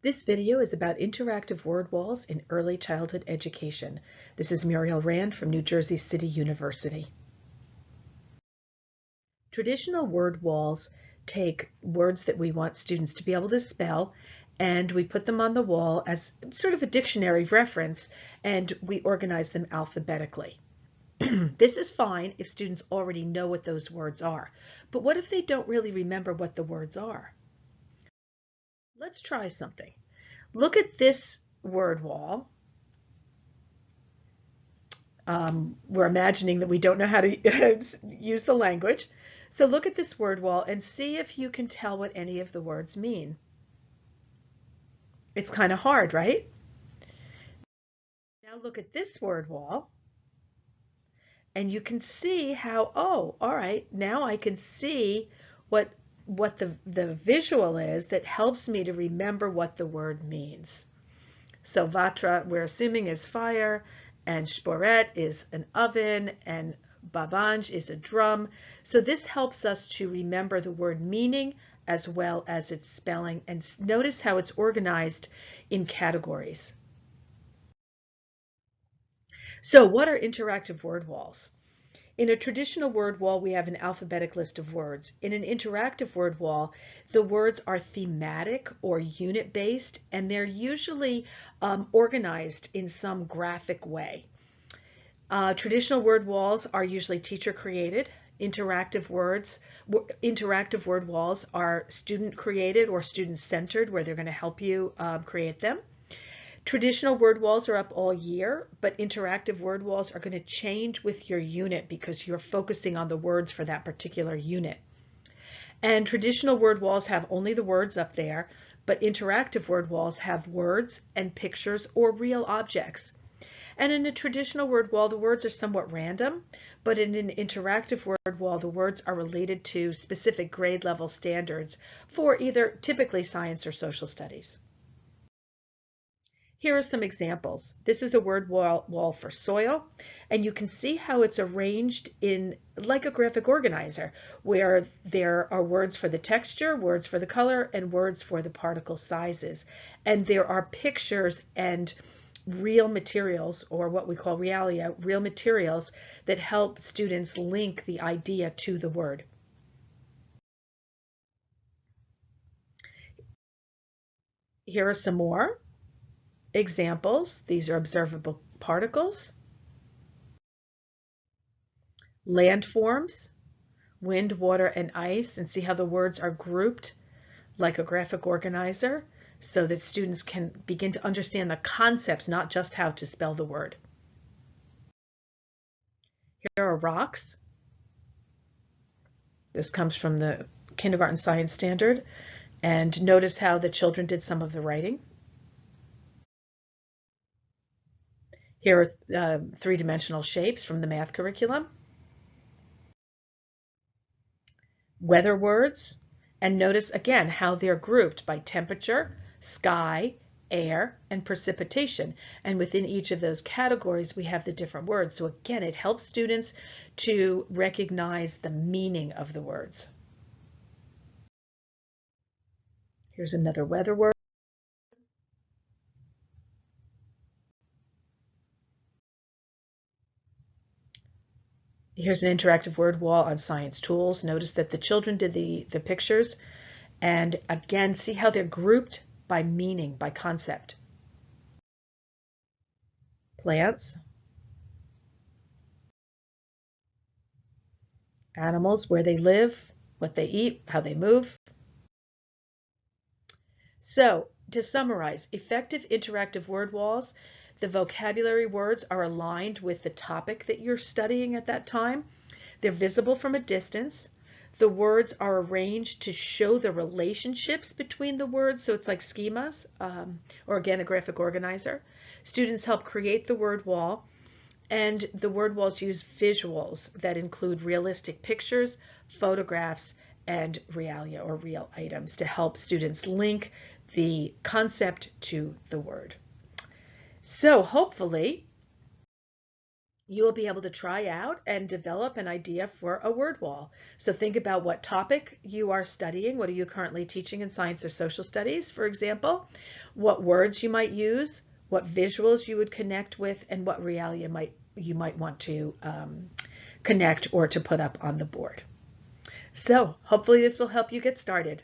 This video is about interactive word walls in early childhood education. This is Muriel Rand from New Jersey City University. Traditional word walls take words that we want students to be able to spell, and we put them on the wall as sort of a dictionary reference, and we organize them alphabetically. This is fine if students already know what those words are, but what if they don't really remember what the words are? Let's try something. Look at this word wall. We're imagining that we don't know how to use the language. So look at this word wall and see if you can tell what any of the words mean. It's kind of hard, right? Now look at this word wall and you can see how, oh, all right, now I can see what the visual is that helps me to remember what the word means. So vatra, we're assuming, is fire, and shporet is an oven, and babanj is a drum. So this helps us to remember the word meaning as well as its spelling. And notice how it's organized in categories. So what are interactive word walls? In a traditional word wall, we have an alphabetic list of words. In an interactive word wall, the words are thematic or unit-based, and they're usually organized in some graphic way. Traditional word walls are usually teacher-created. Interactive word walls are student-created or student-centered, where they're going to help you create them. Traditional word walls are up all year, but interactive word walls are going to change with your unit because you're focusing on the words for that particular unit. And traditional word walls have only the words up there, but interactive word walls have words and pictures or real objects. And in a traditional word wall, the words are somewhat random, but in an interactive word wall, the words are related to specific grade level standards for either typically science or social studies. Here are some examples. This is a word wall for soil, and you can see how it's arranged in like a graphic organizer, where there are words for the texture, words for the color, and words for the particle sizes. And there are pictures and real materials, or what we call realia, real materials that help students link the idea to the word. Here are some more examples. These are observable particles, landforms, wind, water, and ice, and see how the words are grouped like a graphic organizer so that students can begin to understand the concepts, not just how to spell the word. Here are rocks. This comes from the kindergarten science standard, and notice how the children did some of the writing. Here are three-dimensional shapes from the math curriculum. Weather words, and notice again how they're grouped by temperature, sky, air, and precipitation. And within each of those categories, we have the different words. So again, it helps students to recognize the meaning of the words. Here's another weather word. Here's an interactive word wall on science tools. Notice that the children did the pictures, and again, see how they're grouped by meaning, by concept. Plants, animals, where they live, what they eat, how they move. So, to summarize, effective interactive word walls, the vocabulary words are aligned with the topic that you're studying at that time. They're visible from a distance. The words are arranged to show the relationships between the words, so it's like schemas, or again, a graphic organizer. Students help create the word wall, and the word walls use visuals that include realistic pictures, photographs, and realia, or real items, to help students link the concept to the word. So hopefully you will be able to try out and develop an idea for a word wall. So think about what topic you are studying. What are you currently teaching in science or social studies, for example? What words you might use, what visuals you would connect with, and what realia you might want to connect or to put up on the board. So hopefully this will help you get started.